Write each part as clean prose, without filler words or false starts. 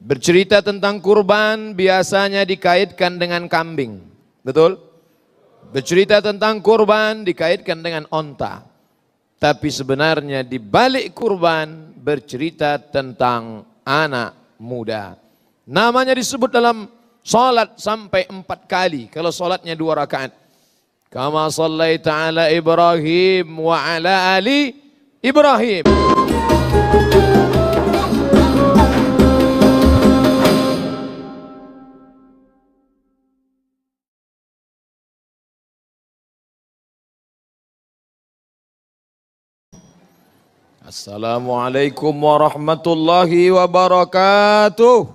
Bercerita tentang kurban biasanya dikaitkan dengan kambing. Betul? Bercerita tentang kurban dikaitkan dengan onta. Tapi sebenarnya di balik kurban bercerita tentang anak muda. Namanya disebut dalam salat sampai 4 kali. Kalau salatnya 2 rakaat. Kama sallaita ala Ibrahim wa ala ali Ibrahim. Assalamualaikum warahmatullahi wabarakatuh.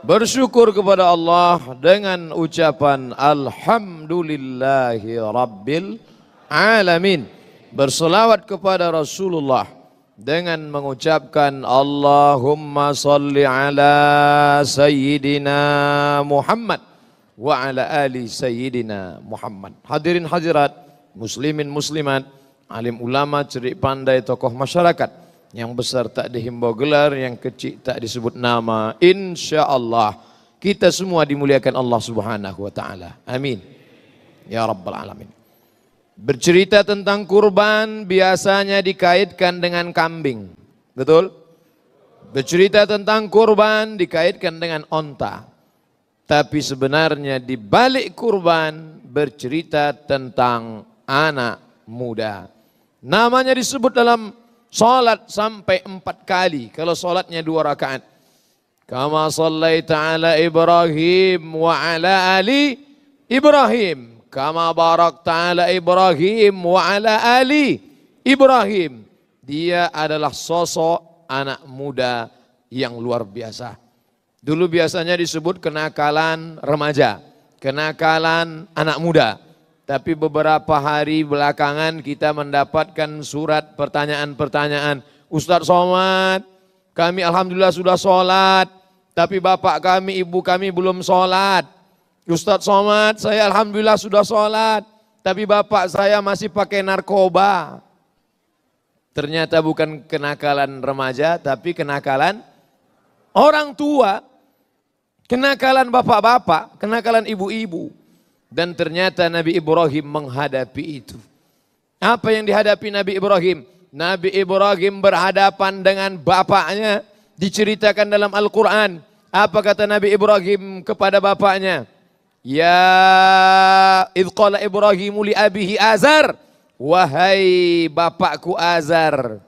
Bersyukur kepada Allah dengan ucapan Alhamdulillahi Rabbil Alamin. Berselawat kepada Rasulullah dengan mengucapkan Allahumma salli ala Sayyidina Muhammad wa ala ali Sayyidina Muhammad. Hadirin hadirat, muslimin muslimat, alim ulama, cerdik pandai, tokoh masyarakat. Yang besar tak dihimbau gelar, yang kecil tak disebut nama. Insya Allah kita semua dimuliakan Allah Subhanahu wa taala. Amin. Ya rabbal alamin. Bercerita tentang kurban biasanya dikaitkan dengan kambing. Betul? Bercerita tentang kurban dikaitkan dengan onta. Tapi sebenarnya di balik kurban bercerita tentang anak muda. Namanya disebut dalam salat sampai 4 kali. Kalau salatnya 2 rakaat. Kama sallaita ala Ibrahim wa ala ali Ibrahim. Kama barakta ala Ibrahim wa ala ali Ibrahim. Dia adalah sosok anak muda yang luar biasa. Dulu biasanya disebut kenakalan remaja, kenakalan anak muda. Tapi beberapa hari belakangan kita mendapatkan surat pertanyaan-pertanyaan. Ustadz Somad, kami alhamdulillah sudah sholat, tapi bapak kami, ibu kami belum sholat. Ustadz Somad, saya alhamdulillah sudah sholat, tapi bapak saya masih pakai narkoba. Ternyata bukan kenakalan remaja, tapi kenakalan orang tua. Kenakalan bapak-bapak, kenakalan ibu-ibu. Dan ternyata Nabi Ibrahim menghadapi itu. Apa yang dihadapi Nabi Ibrahim? Nabi Ibrahim berhadapan dengan bapaknya. Diceritakan dalam Al-Quran. Apa kata Nabi Ibrahim kepada bapaknya? Ya idh qala Ibrahimu li abihi Azar. Wahai bapakku Azar.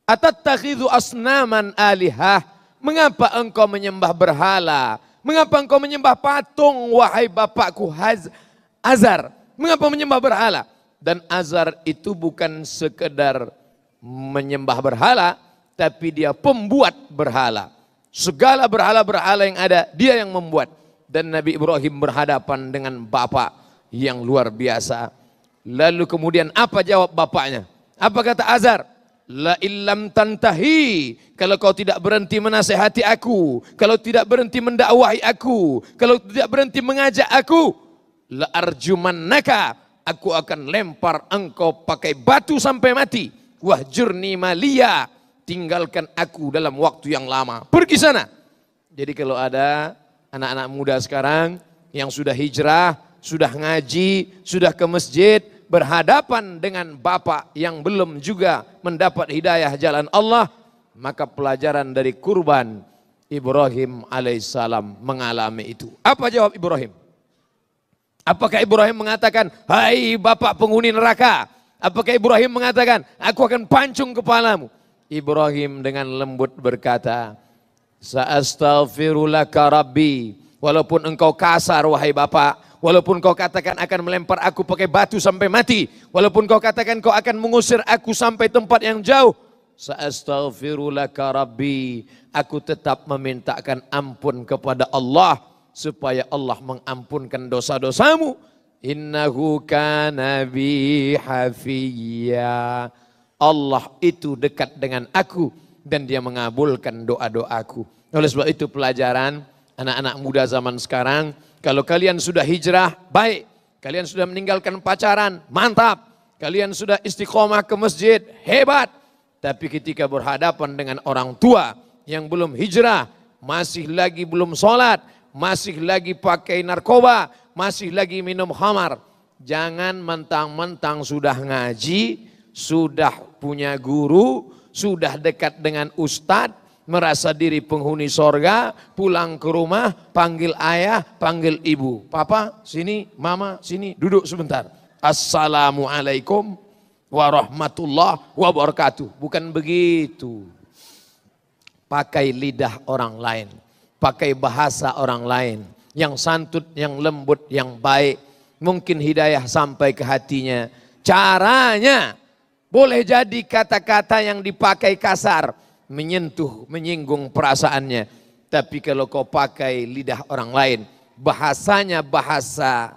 Atattakhidhu asnaman alihah. Mengapa engkau menyembah berhala? Mengapa engkau menyembah patung, wahai bapakku Azar? Mengapa menyembah berhala? Dan Azar itu bukan sekedar menyembah berhala, tapi dia pembuat berhala. Segala berhala-berhala yang ada, dia yang membuat. Dan Nabi Ibrahim berhadapan dengan bapak yang luar biasa. Lalu kemudian apa jawab bapaknya? Apa kata Azar? La illam tantahi, kalau kau tidak berhenti menasihati aku, kalau tidak berhenti mendakwahi aku, kalau tidak berhenti mengajak aku, la arjumannaka, aku akan lempar engkau pakai batu sampai mati. Wahjurni maliya, tinggalkan aku dalam waktu yang lama. Pergi sana. Jadi kalau ada anak-anak muda sekarang yang sudah hijrah, sudah ngaji, sudah ke masjid, berhadapan dengan bapak yang belum juga mendapat hidayah jalan Allah, maka pelajaran dari kurban Ibrahim alaihissalam mengalami itu. Apa jawab Ibrahim? Apakah Ibrahim mengatakan, hai bapak penghuni neraka? Apakah Ibrahim mengatakan, aku akan pancung kepalamu? Ibrahim dengan lembut berkata, Sa'astaghfirulaka Rabbi, walaupun engkau kasar wahai bapak, walaupun kau katakan akan melempar aku pakai batu sampai mati, walaupun kau katakan kau akan mengusir aku sampai tempat yang jauh, Sa'astaghfirulaka Rabbi, aku tetap memintakan ampun kepada Allah supaya Allah mengampunkan dosa-dosamu. Innahu kana bi hafiyya. Allah itu dekat dengan aku dan dia mengabulkan doa-doaku. Oleh sebab itu pelajaran anak-anak muda zaman sekarang, kalau kalian sudah hijrah, baik. Kalian sudah meninggalkan pacaran, mantap. kalian sudah istiqomah ke masjid, hebat. Tapi ketika berhadapan dengan orang tua yang belum hijrah, masih lagi belum sholat, masih lagi pakai narkoba, masih lagi minum khamar. Jangan mentang-mentang sudah ngaji, sudah punya guru, sudah dekat dengan ustadz, merasa diri penghuni sorga, pulang ke rumah, panggil ayah, panggil ibu. Papa, sini, mama, sini, duduk sebentar. Assalamualaikum warahmatullahi wabarakatuh. Bukan begitu. Pakai lidah orang lain, pakai bahasa orang lain, yang santun, yang lembut, yang baik. Mungkin hidayah sampai ke hatinya. Caranya boleh jadi kata-kata yang dipakai kasar, menyentuh, menyinggung perasaannya. Tapi kalau kau pakai lidah orang lain, bahasanya bahasa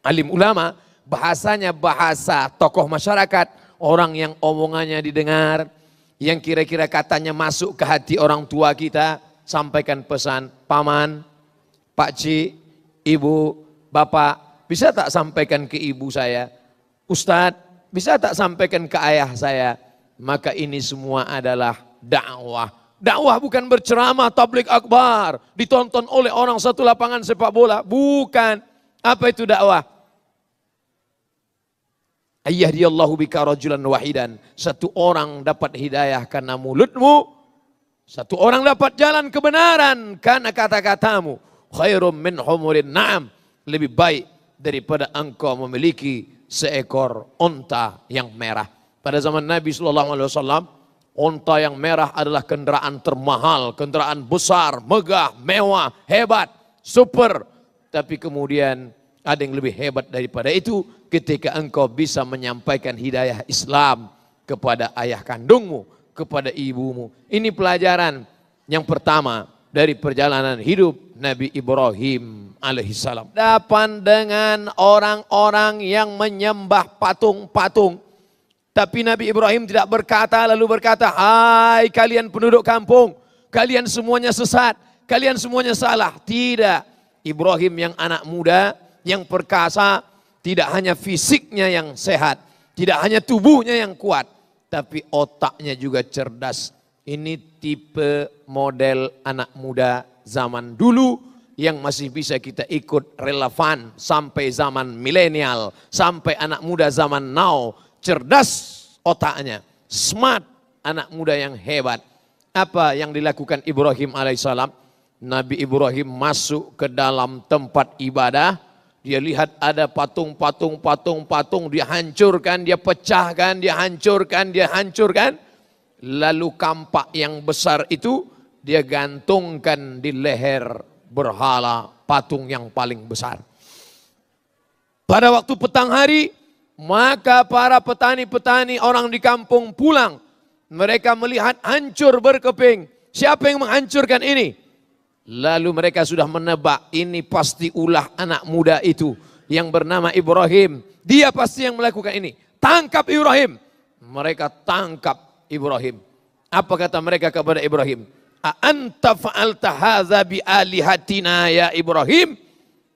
alim ulama, bahasanya bahasa tokoh masyarakat, orang yang omongannya didengar, yang kira-kira katanya masuk ke hati orang tua kita, sampaikan pesan, paman, pakcik, ibu, bapak, bisa tak sampaikan ke ibu saya? Ustadz, bisa tak sampaikan ke ayah saya? Maka ini semua adalah dakwah. Dakwah bukan berceramah, tablik akbar, ditonton oleh orang satu lapangan sepak bola. Bukan. Apa itu dakwah? Ayyahdiyallahu bika rajulan wahidan. Satu orang dapat hidayah karena mulutmu. Satu orang dapat jalan kebenaran karena kata-katamu. Khairum min humurin na'am. Lebih baik daripada engkau memiliki seekor unta yang merah. Pada zaman Nabi SAW, unta yang merah adalah kendaraan termahal, kendaraan besar, megah, mewah, hebat, super. Tapi kemudian ada yang lebih hebat daripada itu ketika engkau bisa menyampaikan hidayah Islam kepada ayah kandungmu, kepada ibumu. Ini pelajaran yang pertama dari perjalanan hidup Nabi Ibrahim alaihissalam. Hadapan dengan orang-orang yang menyembah patung-patung. Tapi Nabi Ibrahim tidak berkata lalu berkata, hai kalian penduduk kampung, kalian semuanya sesat, kalian semuanya salah. Tidak. Ibrahim yang anak muda, yang perkasa, tidak hanya fisiknya yang sehat, tidak hanya tubuhnya yang kuat, tapi otaknya juga cerdas. Ini tipe model anak muda zaman dulu yang masih bisa kita ikut relevan sampai zaman milenial, sampai anak muda zaman now. Cerdas otaknya, smart, anak muda yang hebat. Apa yang dilakukan Ibrahim alaihissalam? Nabi Ibrahim masuk ke dalam tempat ibadah. Dia lihat ada patung-patung, dia hancurkan, dia pecahkan, dia hancurkan, dia hancurkan. Lalu kampak yang besar itu dia gantungkan di leher berhala patung yang paling besar. Pada waktu petang hari, maka para petani-petani orang di kampung pulang. Mereka melihat hancur berkeping. Siapa yang menghancurkan ini? Lalu mereka sudah menebak, ini pasti ulah anak muda itu yang bernama Ibrahim. Dia pasti yang melakukan ini. Tangkap Ibrahim. Mereka tangkap Ibrahim. Apa kata mereka kepada Ibrahim? A'anta fa'alta hadza bi alihatina ya Ibrahim?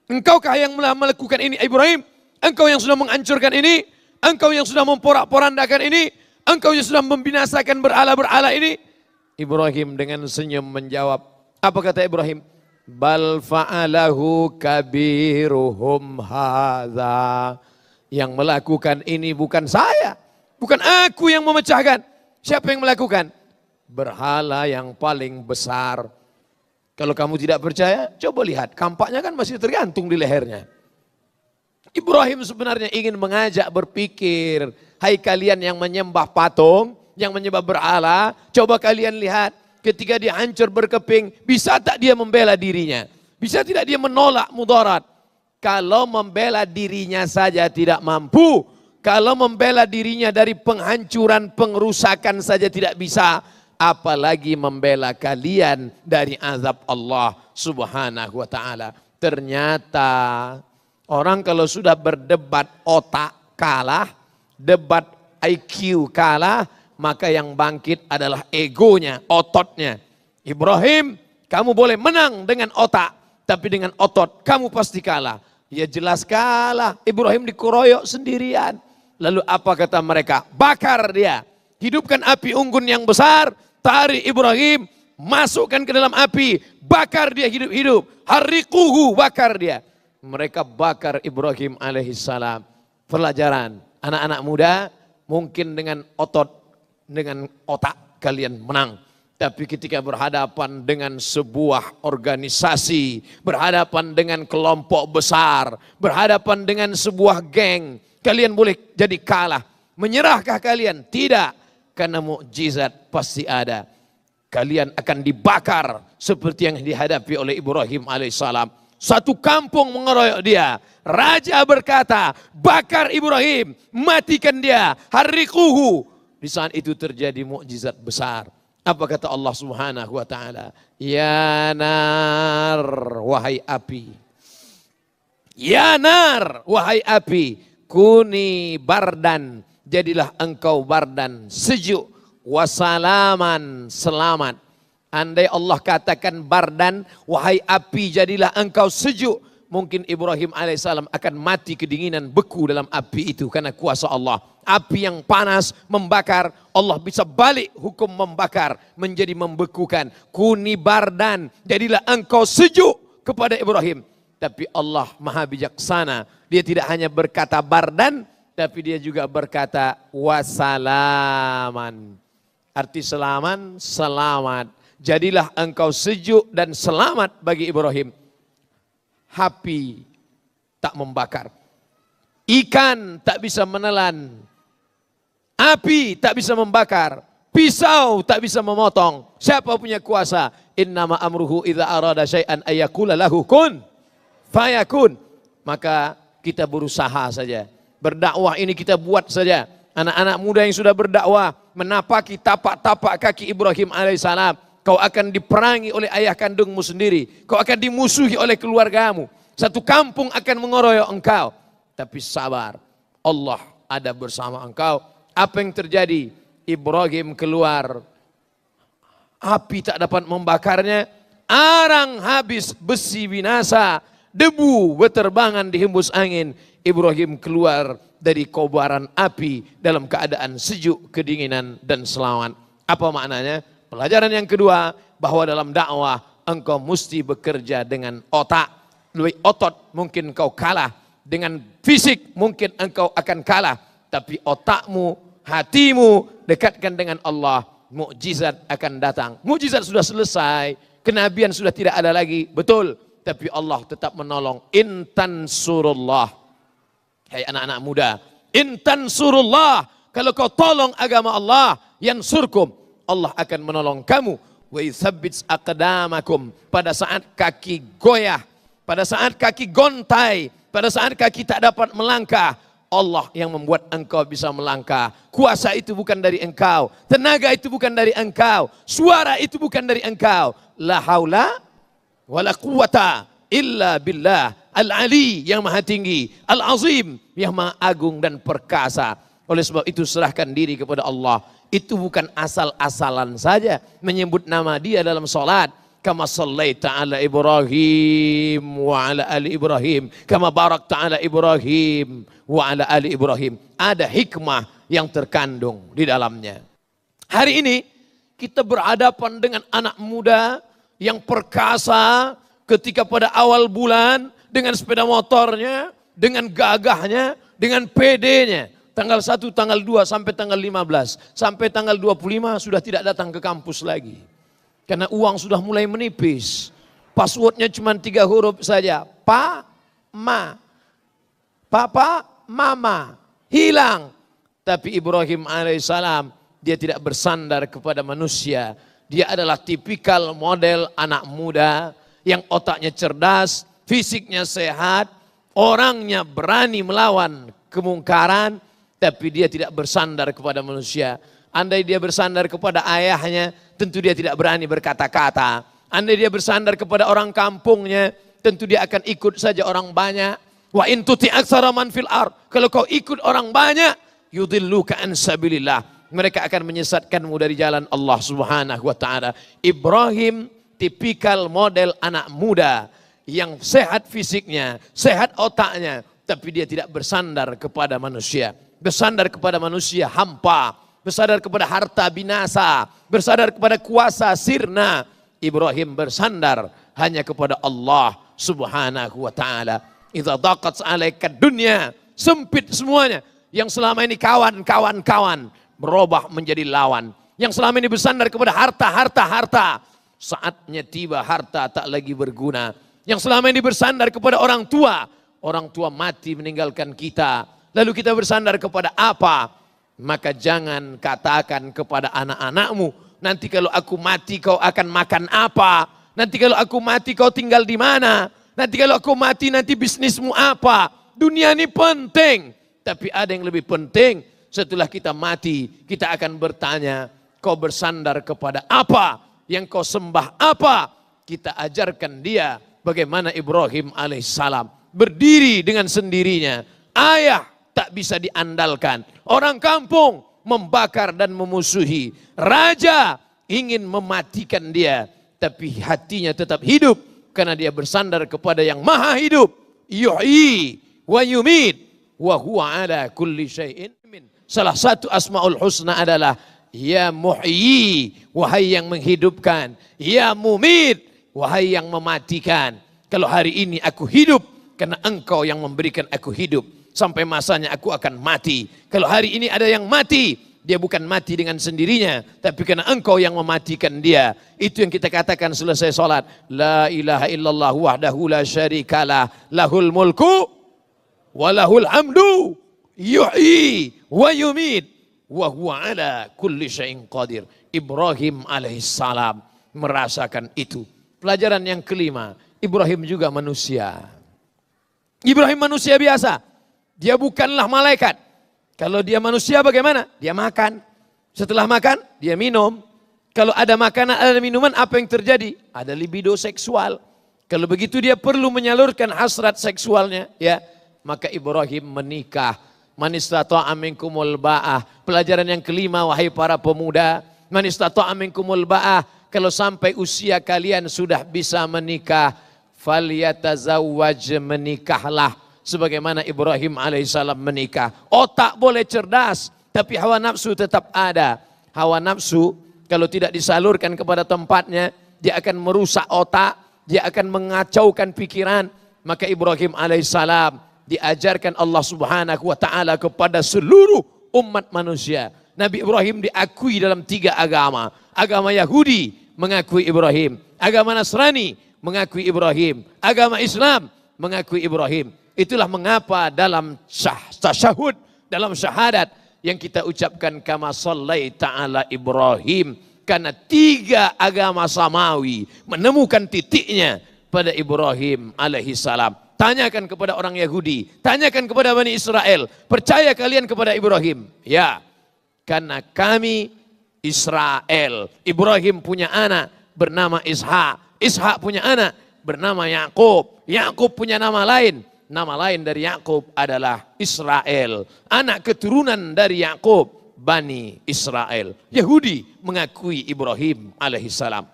Engkaukah yang melakukan ini Ibrahim? Engkau yang sudah menghancurkan ini? Engkau yang sudah memporak-porandakan ini? Engkau yang sudah membinasakan berhala-berhala ini? Ibrahim dengan senyum menjawab. Apa kata Ibrahim? Bal fa'alahu kabiruhum hadza. Yang melakukan ini bukan saya. Bukan aku yang memecahkan. Siapa yang melakukan? Berhala yang paling besar. Kalau kamu tidak percaya, coba lihat. Kampaknya kan masih tergantung di lehernya. Ibrahim sebenarnya ingin mengajak berpikir. Hai kalian yang menyembah patung, yang menyembah berhala, coba kalian lihat. Ketika dia hancur berkeping, bisa tak dia membela dirinya? Bisa tidak dia menolak mudarat? Kalau membela dirinya saja tidak mampu, kalau membela dirinya dari penghancuran, pengrusakan saja tidak bisa, apalagi membela kalian dari azab Allah Subhanahu wa taala. Ternyata orang kalau sudah berdebat otak kalah, debat IQ kalah, maka yang bangkit adalah egonya, ototnya. Ibrahim, kamu boleh menang dengan otak, tapi dengan otot kamu pasti kalah. Ya jelas kalah. Ibrahim dikeroyok sendirian. Lalu apa kata mereka? Bakar dia. Hidupkan api unggun yang besar, tarik Ibrahim, masukkan ke dalam api, bakar dia hidup-hidup. Harriquhu, bakar dia. Mereka bakar Ibrahim alaihissalam. Pelajaran, anak-anak muda mungkin dengan otak kalian menang. Tapi ketika berhadapan dengan sebuah organisasi, berhadapan dengan kelompok besar, berhadapan dengan sebuah geng, kalian boleh jadi kalah. Menyerahkah kalian? Tidak. Karena mukjizat pasti ada. Kalian akan dibakar seperti yang dihadapi oleh Ibrahim alaihissalam. Satu kampung mengeroyok dia. Raja berkata, bakar Ibrahim, matikan dia, harriquhu. Di saat itu terjadi mukjizat besar. Apa kata Allah Subhanahu wa taala? Ya nar, wahai api. Ya nar, wahai api, kuni bardan, jadilah engkau bardan, sejuk, wasalaman, selamat. Andai Allah katakan bardan, wahai api jadilah engkau sejuk, mungkin Ibrahim alaihissalam akan mati kedinginan, beku dalam api itu karena kuasa Allah. Api yang panas membakar, Allah bisa balik hukum membakar menjadi membekukan. Kuni bardan, jadilah engkau sejuk kepada Ibrahim. Tapi Allah maha bijaksana, dia tidak hanya berkata bardan, tapi dia juga berkata wasalaman. Arti selaman, selamat. Jadilah engkau sejuk dan selamat bagi Ibrahim. Api tak membakar. Ikan tak bisa menelan. Api tak bisa membakar. Pisau tak bisa memotong. Siapa punya kuasa? Innama amruhu idza arada syai'an ayyakula lahu kun fayakun. Maka kita berusaha saja. Berdakwah ini kita buat saja. Anak-anak muda yang sudah berdakwah menapaki tapak-tapak kaki Ibrahim alaihissalam. Kau akan diperangi oleh ayah kandungmu sendiri. Kau akan dimusuhi oleh keluargamu. Satu kampung akan mengeroyok engkau. Tapi sabar, Allah ada bersama engkau. Apa yang terjadi? Ibrahim keluar. Api tak dapat membakarnya. Arang habis, besi binasa. Debu berterbangan dihembus angin. Ibrahim keluar dari kobaran api dalam keadaan sejuk, kedinginan dan selamat. Apa maknanya? Pelajaran yang kedua, bahwa dalam dakwah engkau mesti bekerja dengan otak. Lebih otot mungkin kau kalah, dengan fisik mungkin engkau akan kalah. Tapi otakmu, hatimu dekatkan dengan Allah, mukjizat akan datang. Mukjizat sudah selesai, kenabian sudah tidak ada lagi, betul. Tapi Allah tetap menolong. Intan surullah. Hai anak-anak muda, intan surullah. Kalau kau tolong agama Allah, yansurkum, Allah akan menolong kamu. Wa yuthabbits aqdamakum. Pada saat kaki goyah, pada saat kaki gontai, pada saat kaki tak dapat melangkah, Allah yang membuat engkau bisa melangkah. Kuasa itu bukan dari engkau, tenaga itu bukan dari engkau, suara itu bukan dari engkau. La haula wala quwata illa billah al-ali yang maha tinggi, al-azim yang maha agung dan perkasa. Oleh sebab itu serahkan diri kepada Allah. Itu bukan asal-asalan saja menyebut nama dia dalam salat. Kama sallaita ala Ibrahim wa ala ali Ibrahim. Kama barakta ala Ibrahim wa ala ali Ibrahim. Ada hikmah yang terkandung di dalamnya. Hari ini kita berhadapan dengan anak muda yang perkasa ketika pada awal bulan dengan sepeda motornya, dengan gagahnya, dengan PD-nya. Tanggal 1, tanggal 2 sampai tanggal 15. Sampai tanggal 25 sudah tidak datang ke kampus lagi. Karena uang sudah mulai menipis. Passwordnya cuma 3 huruf saja. Pa, ma. Papa, mama. Hilang. Tapi Ibrahim alaihissalam, dia tidak bersandar kepada manusia. Dia adalah tipikal model anak muda yang otaknya cerdas, fisiknya sehat, orangnya berani melawan kemungkaran, tapi dia tidak bersandar kepada manusia. Andai dia bersandar kepada ayahnya, tentu dia tidak berani berkata-kata. Andai dia bersandar kepada orang kampungnya, tentu dia akan ikut saja orang banyak. Wa in tuti aktsara man fil ard. Kalau kau ikut orang banyak, yudilluka an sabilillah. Mereka akan menyesatkanmu dari jalan Allah Subhanahu wa taala. Ibrahim tipikal model anak muda yang sehat fisiknya, sehat otaknya, tapi dia tidak bersandar kepada manusia. bersandar kepada manusia hampa, bersandar kepada harta binasa, bersandar kepada kuasa sirna. Ibrahim bersandar hanya kepada Allah Subhanahu wa taala. Idza daqat 'alaika dunya, sempit semuanya. Yang selama ini kawan-kawan berubah menjadi lawan. Yang selama ini bersandar kepada harta, saatnya tiba harta tak lagi berguna. Yang selama ini bersandar kepada orang tua mati meninggalkan kita. Lalu kita bersandar kepada apa? Maka jangan katakan kepada anak-anakmu, nanti kalau aku mati kau akan makan apa? Nanti kalau aku mati kau tinggal di mana? Nanti kalau aku mati nanti bisnismu apa? Dunia ini penting, tapi ada yang lebih penting. Setelah kita mati, kita akan bertanya, kau bersandar kepada apa? Yang kau sembah apa? Kita ajarkan dia bagaimana Ibrahim alaihissalam berdiri dengan sendirinya. Ayah tak bisa diandalkan. Orang kampung membakar dan memusuhi. Raja ingin mematikan dia, tapi hatinya tetap hidup karena dia bersandar kepada yang maha hidup. Yuhyi wa yumit wa huwa ala kulli syai'in. Salah satu asmaul husna adalah ya muhyi, wahai yang menghidupkan. Ya mumit, wahai yang mematikan. Kalau hari ini aku hidup karena engkau yang memberikan aku hidup. Sampai masanya aku akan mati. Kalau hari ini ada yang mati, dia bukan mati dengan sendirinya, tapi karena engkau yang mematikan dia. Itu yang kita katakan selesai sholat. La ilaha illallah wahdahu la syarikalah, lahul mulku walahul hamdu, yuhyi wa yumit wa huwa ala kulli syai'in qadir. Ibrahim alaihissalam merasakan itu. Pelajaran yang kelima, Ibrahim juga manusia. Ibrahim manusia biasa. Dia bukanlah malaikat. Kalau dia manusia bagaimana? Dia makan. Setelah makan, dia minum. Kalau ada makanan, ada minuman, apa yang terjadi? Ada libido seksual. Kalau begitu dia perlu menyalurkan hasrat seksualnya, ya. Maka Ibrahim menikah. Man istata'a minkumul ba'ah. Pelajaran yang kelima, wahai para pemuda. Man istata'a minkumul ba'ah. Kalau sampai usia kalian sudah bisa menikah, falyatazawwaj, menikahlah. Sebagaimana Ibrahim alaihissalam menikah. Otak boleh cerdas, tapi hawa nafsu tetap ada. Hawa nafsu kalau tidak disalurkan kepada tempatnya, dia akan merusak otak, dia akan mengacaukan pikiran. Maka Ibrahim alaihissalam diajarkan Allah Subhanahu wa taala kepada seluruh umat manusia. Nabi Ibrahim diakui dalam 3 agama. Agama Yahudi mengakui Ibrahim, agama Nasrani mengakui Ibrahim, agama Islam mengakui Ibrahim. Itulah mengapa dalam tasyahud, dalam syahadat yang kita ucapkan kama shallaita ala Ibrahim, karena 3 agama samawi menemukan titiknya pada Ibrahim alaihissalam. Tanyakan kepada orang Yahudi, tanyakan kepada Bani Israel, percaya kalian kepada Ibrahim? Ya, karena kami Israel. Ibrahim punya anak bernama Ishak, Ishak punya anak bernama Yakub, Yakub punya nama lain. Nama lain dari Yakub adalah Israel. Anak keturunan dari Yakub, Bani Israel. Yahudi mengakui Ibrahim alaihissalam.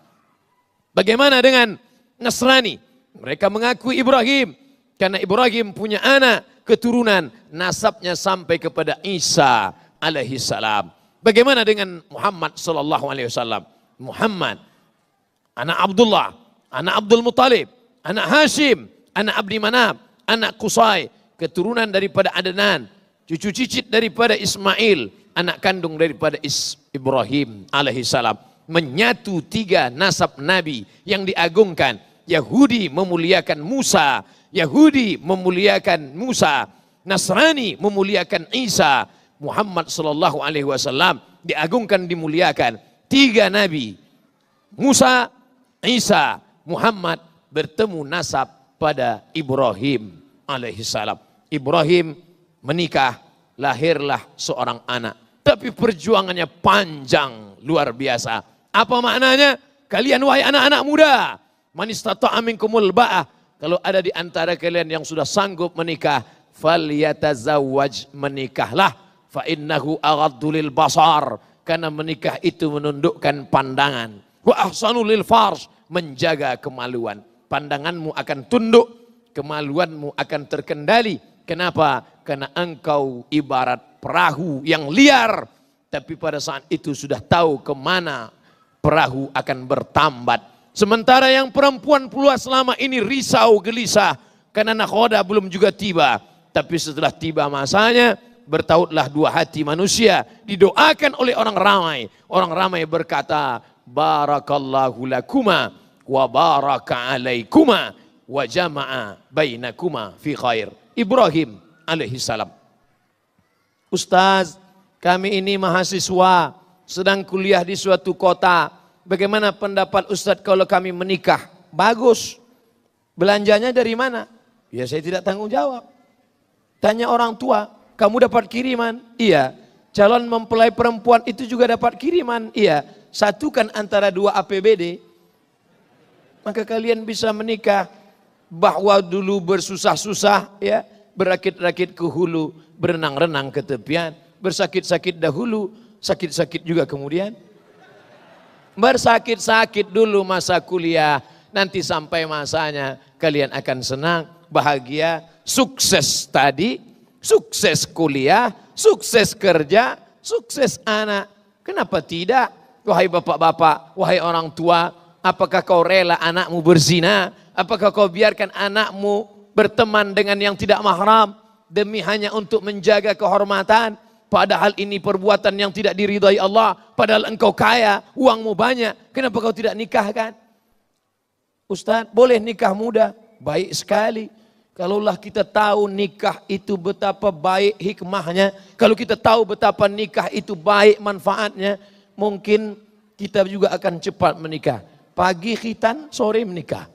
Bagaimana dengan Nasrani? Mereka mengakui Ibrahim. Karena Ibrahim punya anak keturunan, nasabnya sampai kepada Isa alaihissalam. Bagaimana dengan Muhammad sallallahu alaihi wasallam? Muhammad, anak Abdullah, anak Abdul Muttalib, anak Hashim, anak Abdi Manaf, anak Qusay, keturunan daripada Adnan, cucu cicit daripada Ismail, anak kandung daripada Ibrahim alaihissalam. Menyatu 3 nasab Nabi yang diagungkan. Yahudi memuliakan Musa, Yahudi memuliakan Musa, Nasrani memuliakan Isa, Muhammad sallallahu alaihi wasallam diagungkan, dimuliakan. 3 Nabi, Musa, Isa, Muhammad bertemu nasab pada Ibrahim alaihissalam. Ibrahim menikah, lahirlah seorang anak. Tapi perjuangannya panjang, luar biasa. Apa maknanya? Kalian wahai anak-anak muda, man istata'a minkumul ba'ah, kalau ada di antara kalian yang sudah sanggup menikah, falyatazawwaj, menikahlah. Fa innahu aghaddu lil basar, karena menikah itu menundukkan pandangan. Wa ahsanu lil farj, menjaga kemaluan. Pandanganmu akan tunduk, kemaluanmu akan terkendali. Kenapa? Karena engkau ibarat perahu yang liar. Tapi pada saat itu sudah tahu kemana perahu akan bertambat. Sementara yang perempuan pula selama ini risau gelisah. Karena nakhoda belum juga tiba. Tapi setelah tiba masanya, bertautlah dua hati manusia. Didoakan oleh orang ramai. Orang ramai berkata, Barakallahu lakuma wa baraka alaikuma wa jama'a bainakuma fi khair. Ibrahim alaihissalam. Ustaz, kami ini mahasiswa sedang kuliah di suatu kota. Bagaimana pendapat Ustaz kalau kami menikah? Bagus. Belanjanya dari mana? Ya saya tidak tanggung jawab. Tanya orang tua, kamu dapat kiriman? Iya. Calon mempelai perempuan itu juga dapat kiriman? Iya. Satukan antara dua APBD. Maka kalian bisa menikah. Bahwa dulu bersusah-susah, ya, berakit-rakit ke hulu, berenang-renang ke tepian, bersakit-sakit dahulu, sakit-sakit juga kemudian. Bersakit-sakit dulu masa kuliah, nanti sampai masanya kalian akan senang, bahagia, sukses tadi, sukses kuliah, sukses kerja, sukses anak. Kenapa tidak? Wahai bapak-bapak, wahai orang tua, apakah kau rela anakmu berzina? Apakah kau biarkan anakmu berteman dengan yang tidak mahram demi hanya untuk menjaga kehormatan? Padahal ini perbuatan yang tidak diridhai Allah. Padahal engkau kaya, uangmu banyak. Kenapa kau tidak nikahkan? Ustaz, boleh nikah muda? Baik sekali. Kalaulah kita tahu nikah itu betapa baik hikmahnya. Kalau kita tahu betapa nikah itu baik manfaatnya. Mungkin kita juga akan cepat menikah. Pagi khitan, sore menikah.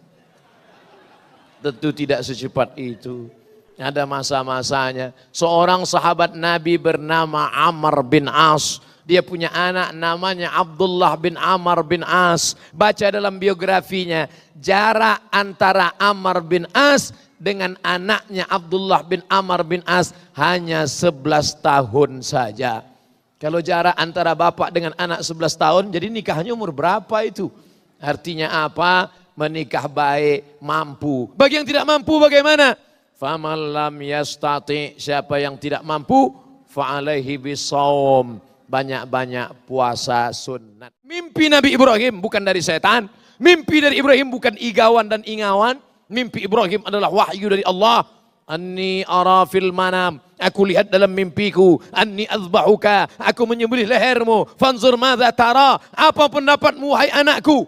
Tentu tidak secepat itu. Ada masa-masanya. Seorang sahabat Nabi bernama Amr bin As. Dia punya anak namanya Abdullah bin Amr bin As. Baca dalam biografinya. Jarak antara Amr bin As dengan anaknya Abdullah bin Amr bin As hanya 11 tahun saja. Kalau jarak antara bapak dengan anak 11 tahun, jadi nikahnya umur berapa itu? Artinya apa? Menikah baik, mampu. Bagi yang tidak mampu bagaimana? Faman lam yastati, siapa yang tidak mampu, fa'alaihi bisawm, banyak-banyak puasa sunat. Mimpi Nabi Ibrahim bukan dari setan, mimpi dari Ibrahim bukan igawan dan ingawan, mimpi Ibrahim adalah wahyu dari Allah. Anni ara fil manam, aku lihat dalam mimpiku, anni azbahuka, aku menyembelih lehermu, fanzur madza tara, apa pendapatmu wahai anakku?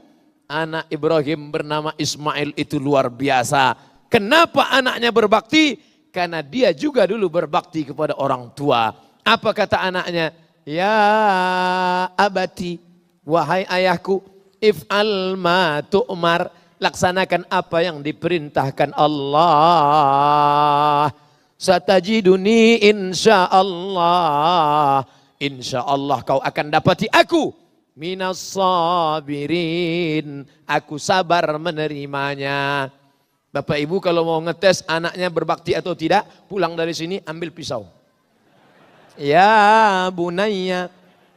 Anak Ibrahim bernama Ismail itu luar biasa. Kenapa anaknya berbakti? Karena dia juga dulu berbakti kepada orang tua. Apa kata anaknya? Ya abati, wahai ayahku, if'al ma tu'mar, laksanakan apa yang diperintahkan Allah. Satajiduni insyaallah. Insyaallah kau akan dapati aku. Minas sabirin, aku sabar menerimanya. Bapak ibu kalau mau ngetes anaknya berbakti atau tidak, pulang dari sini ambil pisau. Ya bunayya,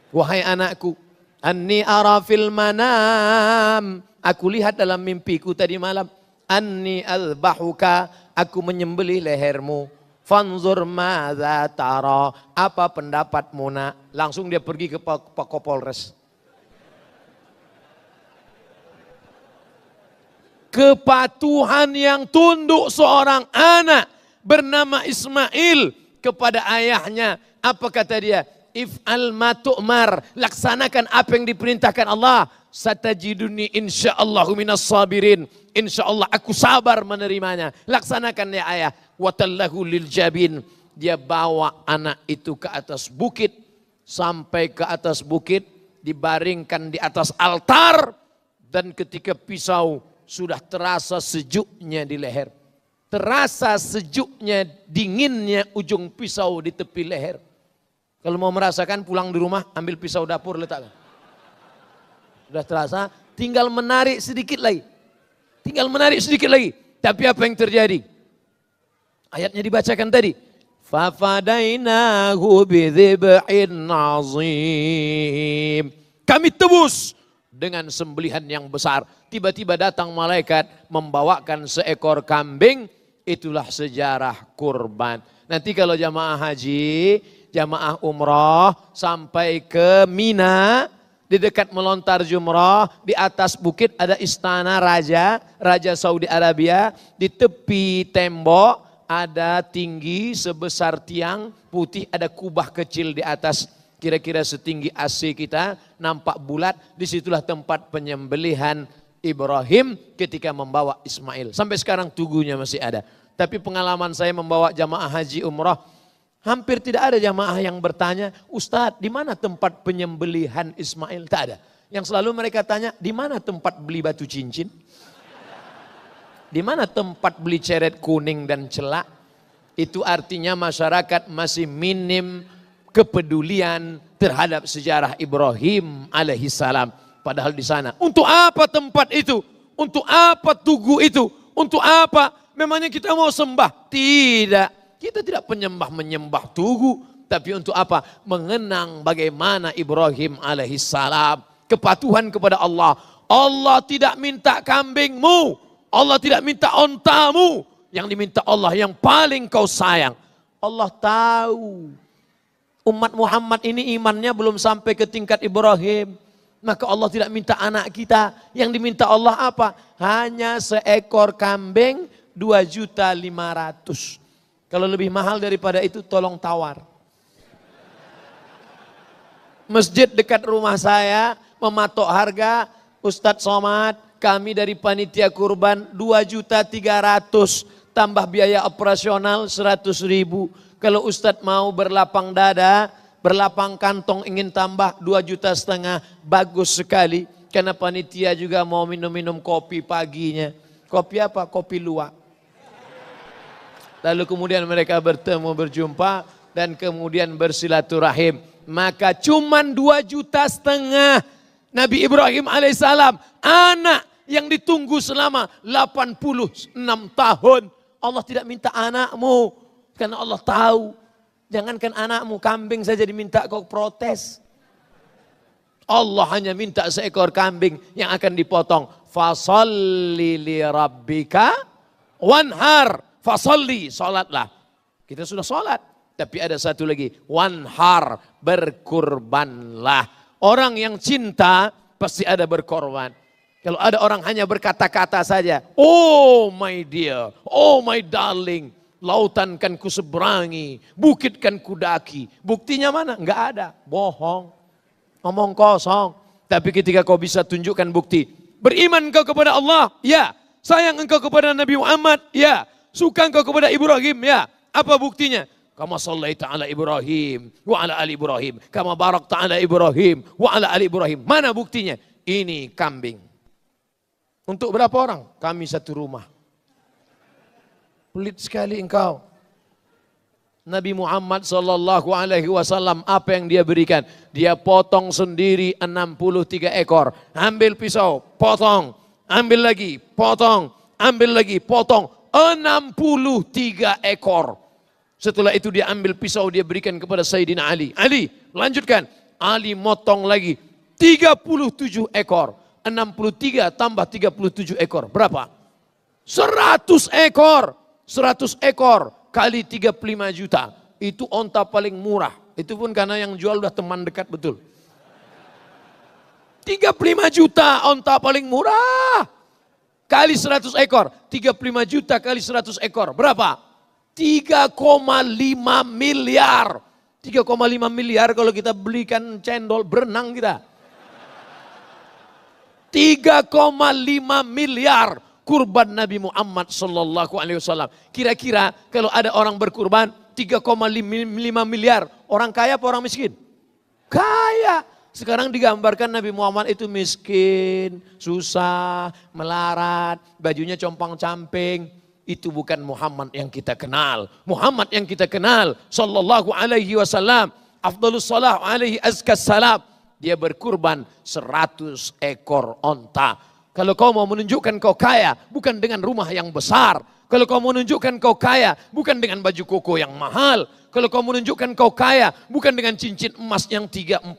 wahai anakku, anni ara fil manam, aku lihat dalam mimpiku tadi malam, anni azbahuka, aku menyembelih lehermu. Fanzur madza tara, apa pendapatmu nak? Langsung dia pergi ke Pak Kapolres. Kepatuhan yang tunduk seorang anak bernama Ismail kepada ayahnya. Apa kata dia? If'al ma tu'mar, laksanakan apa yang diperintahkan Allah. Satajiduni insyaallahu minas sabirin, insyaallah aku sabar menerimanya. Laksanakan ya ayah. Watallahu lil jabin, dia bawa anak itu ke atas bukit, sampai ke atas bukit, dibaringkan di atas altar, dan ketika pisau sudah terasa sejuknya di leher. Terasa sejuknya, dinginnya ujung pisau di tepi leher. Kalau mau merasakan pulang di rumah, ambil pisau dapur letakkan. Sudah terasa, tinggal menarik sedikit lagi. Tinggal menarik sedikit lagi. Tapi apa yang terjadi? Ayatnya dibacakan tadi. Fafadainahu bidzib'in azim. Kami tebus dengan sembelihan yang besar. Tiba-tiba datang malaikat membawakan seekor kambing Itulah sejarah kurban. Nanti kalau jamaah haji, jamaah umrah sampai ke Mina, di dekat melontar jumrah, di atas bukit ada istana Raja Saudi Arabia, di tepi tembok ada tinggi sebesar tiang putih, ada kubah kecil di atas, kira-kira setinggi AC kita, nampak bulat, disitulah tempat penyembelihan Ibrahim ketika membawa Ismail. Sampai sekarang tugunya masih ada. Tapi pengalaman saya membawa jamaah haji umrah, hampir tidak ada jamaah yang bertanya, Ustadz di mana tempat penyembelihan Ismail? Tak ada. Yang selalu mereka tanya, di mana tempat beli batu cincin? Di mana tempat beli ceret kuning dan celak? Itu artinya masyarakat masih minim kepedulian terhadap sejarah Ibrahim alaihissalam. Padahal di sana, untuk apa tempat itu? Untuk apa tugu itu? Untuk apa? Memangnya kita mau sembah? Tidak. Kita tidak menyembah tugu. Tapi untuk apa? Mengenang bagaimana Ibrahim alaihissalam. Kepatuhan kepada Allah. Allah tidak minta kambingmu. Allah tidak minta ontamu. Yang diminta Allah yang paling kau sayang. Allah tahu. Umat Muhammad ini imannya belum sampai ke tingkat Ibrahim. Maka Allah tidak minta anak kita. Yang diminta Allah apa? Hanya seekor kambing 2.500.000. Kalau lebih mahal daripada itu tolong tawar. Masjid dekat rumah saya mematok harga, Ustadz Somad, kami dari panitia kurban 2.300.000 tambah biaya operasional 100.000. Kalau Ustadz mau berlapang dada, berlapang kantong ingin tambah 2,5 juta, bagus sekali. Karena panitia juga mau minum-minum kopi paginya. Kopi apa? Kopi luwak. Lalu kemudian mereka bertemu, berjumpa, dan kemudian bersilaturahim. Maka cuman 2,5 juta Nabi Ibrahim alaihissalam, anak yang ditunggu selama 86 tahun. Allah tidak minta anakmu, karena Allah tahu. Jangankan anakmu, kambing saja diminta kau protes. Allah hanya minta seekor kambing yang akan dipotong. Fasalli li rabbika wanhar. Fasalli, salatlah. Kita sudah salat. Tapi ada satu lagi. Wanhar, berkurbanlah. Orang yang cinta pasti ada berkorban. Kalau ada orang hanya berkata-kata saja. Oh my dear, oh my darling. Lautan kan ku seberangi, bukit kan ku daki. Buktinya mana? Enggak ada, bohong. Ngomong kosong. Tapi ketika kau bisa tunjukkan bukti. Beriman kau kepada Allah? Ya. Sayang engkau kepada Nabi Muhammad? Ya. Suka engkau kepada Ibrahim? Ya. Apa buktinya? Kama sallaita ala Ibrahim wa ala ali Ibrahim. Kama barakta ala Ibrahim wa ala ali Ibrahim. Mana buktinya? Ini kambing. Untuk berapa orang? Kami satu rumah. Pelit sekali engkau. Nabi Muhammad sallallahu alaihi wasallam apa yang dia berikan? Dia potong sendiri 63 ekor. Ambil pisau, potong. Ambil lagi, potong. Ambil lagi, potong. 63 ekor. Setelah itu dia ambil pisau, dia berikan kepada Sayyidina Ali. Ali, lanjutkan. Ali motong lagi 37 ekor. 63 tambah 37 ekor. Berapa? 100 ekor. 100 ekor kali 35 juta. Itu onta paling murah. Itu pun karena yang jual udah teman dekat betul. 35 juta onta paling murah. Kali 100 ekor. 35 juta kali 100 ekor. Berapa? 3,5 miliar. 3,5 miliar kalau kita belikan cendol berenang kita. 3,5 miliar. Kurban Nabi Muhammad sallallahu alaihi wasallam. Kira-kira kalau ada orang berkurban 3,5 miliar, orang kaya apa orang miskin? Kaya. Sekarang digambarkan Nabi Muhammad itu miskin, susah, melarat, bajunya compang-camping. Itu bukan Muhammad yang kita kenal. Muhammad yang kita kenal sallallahu alaihi wasallam, afdhalus shalah alaihi azkas salam. Dia berkurban 100 ekor onta. Kalau kau mau menunjukkan kau kaya, bukan dengan rumah yang besar. Kalau kau mau menunjukkan kau kaya, bukan dengan baju koko yang mahal. Kalau kau menunjukkan kau kaya, bukan dengan cincin emas yang 3-4.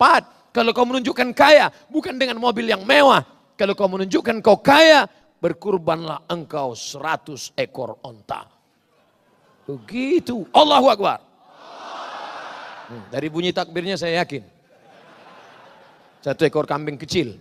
Kalau kau menunjukkan kaya, bukan dengan mobil yang mewah. Kalau kau menunjukkan kau kaya, berkurbanlah engkau 100 ekor onta. Begitu. Allahu Akbar. Dari bunyi takbirnya saya yakin. 1 ekor kambing kecil.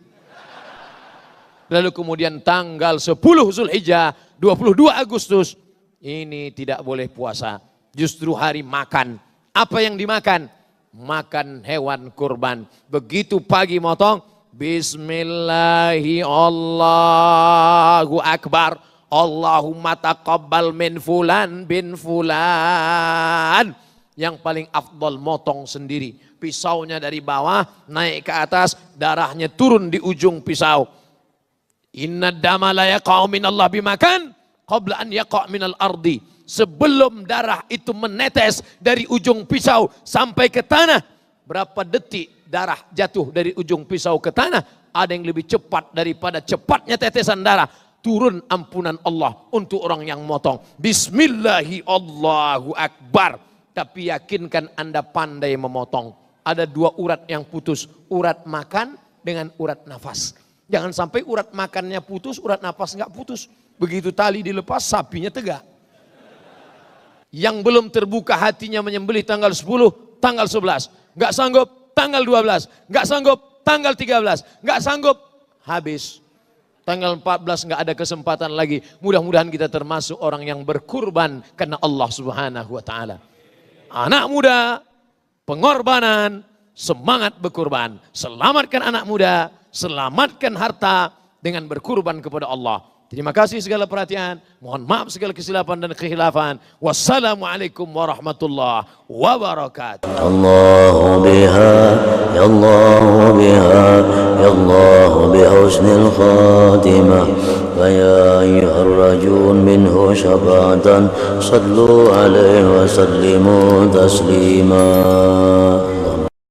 Lalu kemudian tanggal 10 Zulhijjah, 22 Agustus, ini tidak boleh puasa. Justru hari makan. Apa yang dimakan? Makan hewan kurban. Begitu pagi motong, Bismillahi Allahu Akbar. Allahumma taqabbal min fulan bin fulan. Yang paling afdal motong sendiri. Pisaunya dari bawah naik ke atas, darahnya turun di ujung pisau. Inna dama la yaqa'u minallah bimakan qabla an yaqa' minal ardi. Sebelum darah itu menetes dari ujung pisau sampai ke tanah, berapa detik darah jatuh dari ujung pisau ke tanah? Ada yang lebih cepat daripada cepatnya tetesan darah. Turun ampunan Allah untuk orang yang motong. Bismillahi Allahu Akbar. Tapi yakinkan Anda pandai memotong. Ada 2 urat yang putus. Urat makan dengan urat nafas. Jangan sampai urat makannya putus, urat nafas nggak putus. Begitu tali dilepas, sapinya tegak. Yang belum terbuka hatinya menyembelih tanggal 10, tanggal 11. Nggak sanggup, tanggal 12. Nggak sanggup, tanggal 13. Nggak sanggup, habis. Tanggal 14 nggak ada kesempatan lagi. Mudah-mudahan kita termasuk orang yang berkurban karena Allah Subhanahu wa Ta'ala. Anak muda, pengorbanan, semangat berkurban. Selamatkan anak muda, selamatkan harta dengan berkurban kepada Allah. Terima kasih segala perhatian. Mohon maaf segala kesilapan dan kekhilafan. Wassalamualaikum warahmatullahi wabarakatuh. Allahu biha, ya Allah biha, ya Allah bihusnil khatimah. Wa ya ayyuhar rajun minhu syafa'atan. Sallu alaihi wa sallimu taslima.